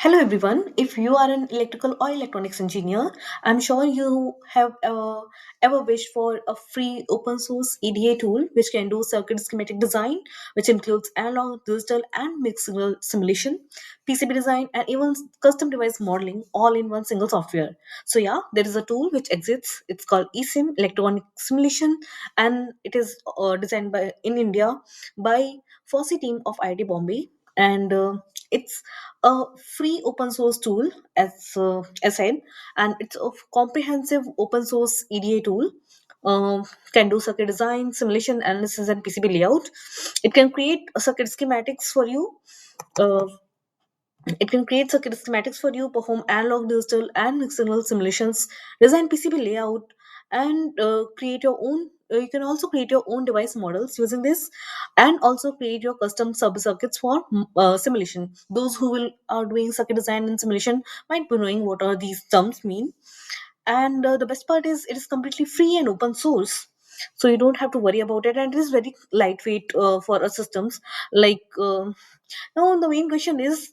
Hello everyone. If you are an electrical or electronics engineer, I'm sure you have ever wished for a free open source EDA tool which can do circuit schematic design, which includes analog, digital, and mixed signal simulation, PCB design, and even custom device modeling all in one single software. So yeah, there is a tool which exists. It's called eSim, electronic simulation, and it is designed by in India by FOSSEE team of IIT Bombay, and it's a free open source tool as said, and it's a comprehensive open source EDA tool. Can do circuit design, simulation, analysis, and PCB layout. It can create a circuit schematics for you. Uh, it can create circuit schematics for you, perform analog, digital, and mixed signal simulations, design PCB layout, and create your own. You can also create your own device models using this, and also create your custom sub-circuits for simulation. Those who will are doing circuit design and simulation might be knowing what are these terms mean. And the best part is it is completely free and open source, so you don't have to worry about it, and it is very lightweight for our systems. Like now, the main question is,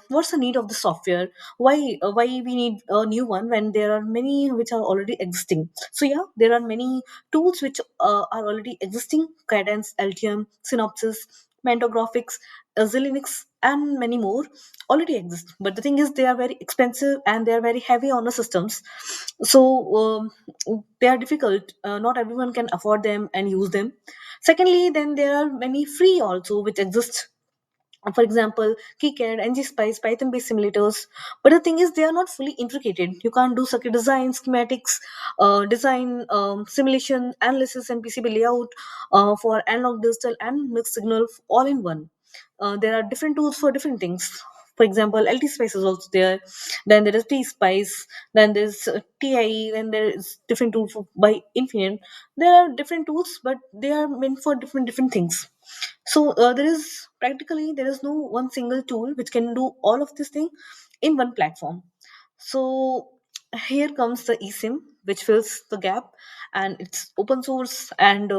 what's the need of the software? Why we need a new one when there are many which are already existing? So yeah, there are many tools which are already existing: Cadence, Altium, Synopsys, Mentographics, Xilinx, and many more already exist. But the thing is, they are very expensive and they are very heavy on the systems. So they are difficult. Not everyone can afford them and use them. Secondly, then there are many free also which exist, for example, KiCad, Ngspice, Python-based simulators. But the thing is, they are not fully integrated. You can't do circuit design, schematics, design, simulation, analysis, and PCB layout for analog, digital, and mixed signal all in one. There are different tools for different things. For example, LT Spice is also there. Then there is T Spice. Then there's TIE. Then there is different tool for by Infineon. There are different tools, but they are meant for different things. So there is no one single tool which can do all of this thing in one platform. So here comes the eSIM, which fills the gap, and it's open source and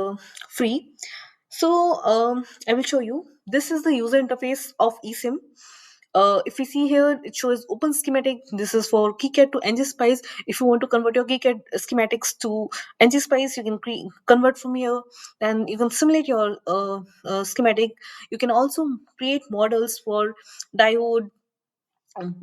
free. So I will show you. This is the user interface of eSIM. If we see here, it shows open schematic. This is for KiCad to Ngspice. If you want to convert your KiCad schematics to Ngspice, you can convert from here. Then you can simulate your schematic. You can also create models for diode,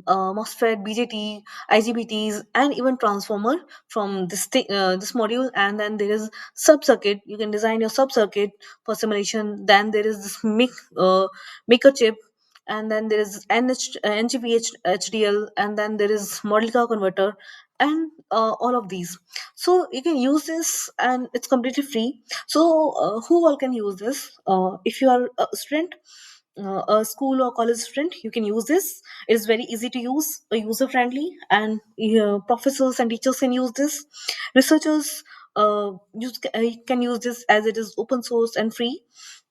MOSFET, BJT, IGBTs, and even transformer from this module. And then there is sub-circuit. You can design your sub-circuit for simulation. Then there is this maker chip, and then there is NGP HDL, and then there is model car converter, and all of these. So you can use this, and it's completely free. So who all can use this? If you are a student, a school or college student, you can use this. It is very easy to use, user friendly, and professors and teachers can use this. Researchers can use this as it is open source and free,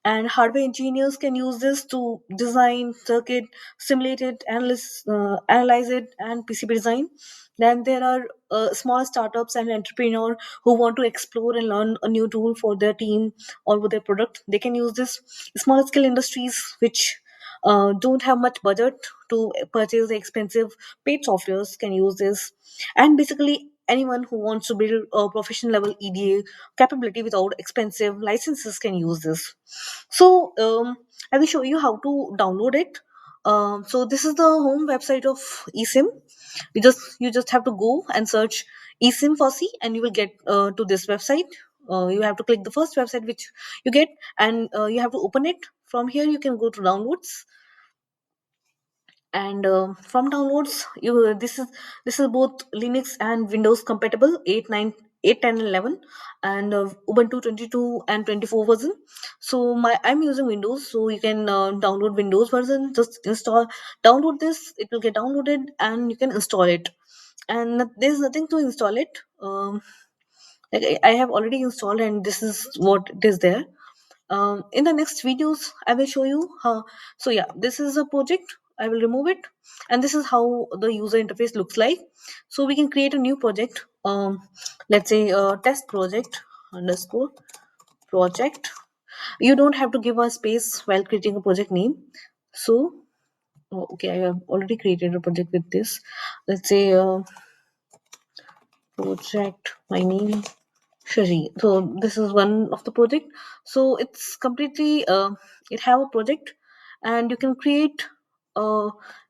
and hardware engineers can use this to design circuit, simulate it, analyze it, and PCB design. Then there are small startups and entrepreneurs who want to explore and learn a new tool for their team or for their product. They can use this. Small scale industries which don't have much budget to purchase the expensive paid softwares can use this. And basically, anyone who wants to build a professional level EDA capability without expensive licenses can use this. So I will show you how to download it. So this is the home website of eSIM. You just have to go and search eSIM FOSSEE, and you will get to this website. You have to click the first website which you get, and you have to open it. From here, you can go to downloads, and from downloads, you this is both Linux and Windows compatible, 8 9 8 10 11, and Ubuntu 22 and 24 version. So I'm using Windows, so you can download Windows version. Just download this, it will get downloaded, and you can install it. And there's nothing to install it. Like I have already installed, and this is what it is there. In the next videos, I will show you how. So yeah, this is a project. I will remove it, and this is how the user interface looks like. So we can create a new project. Let's say test project underscore project. You don't have to give a space while creating a project name. So Oh, okay, I have already created a project with this. Let's say project my name Shaji. So this is one of the project. So it's completely it have a project, and you can create a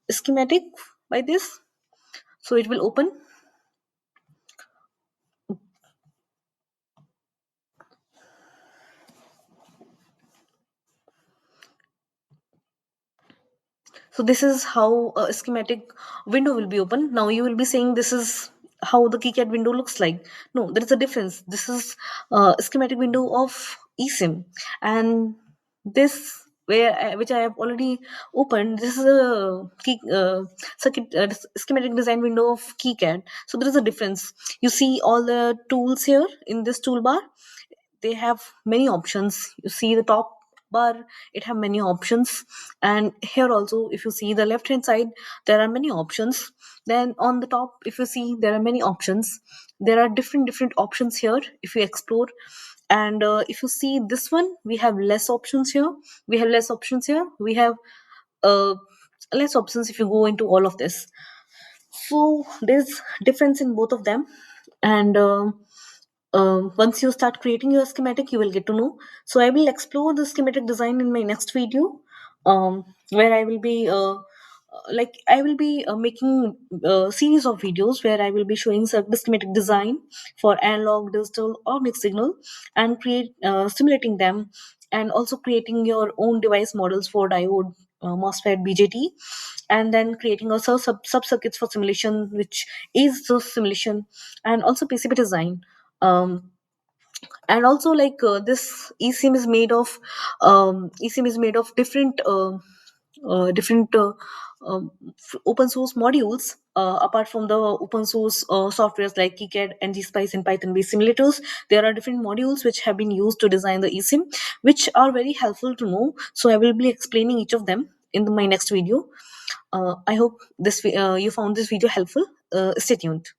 schematic by this. So it will open. So this is how a schematic window will be open. Now you will be saying this is how the KiCad window looks like. No, there is a difference. This is a schematic window of eSIM, and this which I have already opened. This is a schematic design window of KiCad. So there is a difference. You see all the tools here in this toolbar. They have many options. You see the top bar, it have many options, and here also if you see the left hand side, there are many options. Then on the top, if you see, there are many options. There are different options here if you explore. And if you see this one, we have less options here. We have uh, less options if you go into all of this. So there's difference in both of them. And once you start creating your schematic, you will get to know. So I will explore the schematic design in my next video, where I will be I will be making a series of videos where I will be showing the schematic design for analog, digital, or mixed signal, and create simulating them, and also creating your own device models for diode, MOSFET, BJT, and then creating also sub-circuits for simulation, which is the simulation, and also PCB design. Um, and also this eSIM is made of different open source modules, apart from the open source softwares like KiCad, Ngspice, and Python based simulators. There are different modules which have been used to design the eSIM, which are very helpful to know. So I will be explaining each of them in my next video. I hope you found this video helpful. Stay tuned.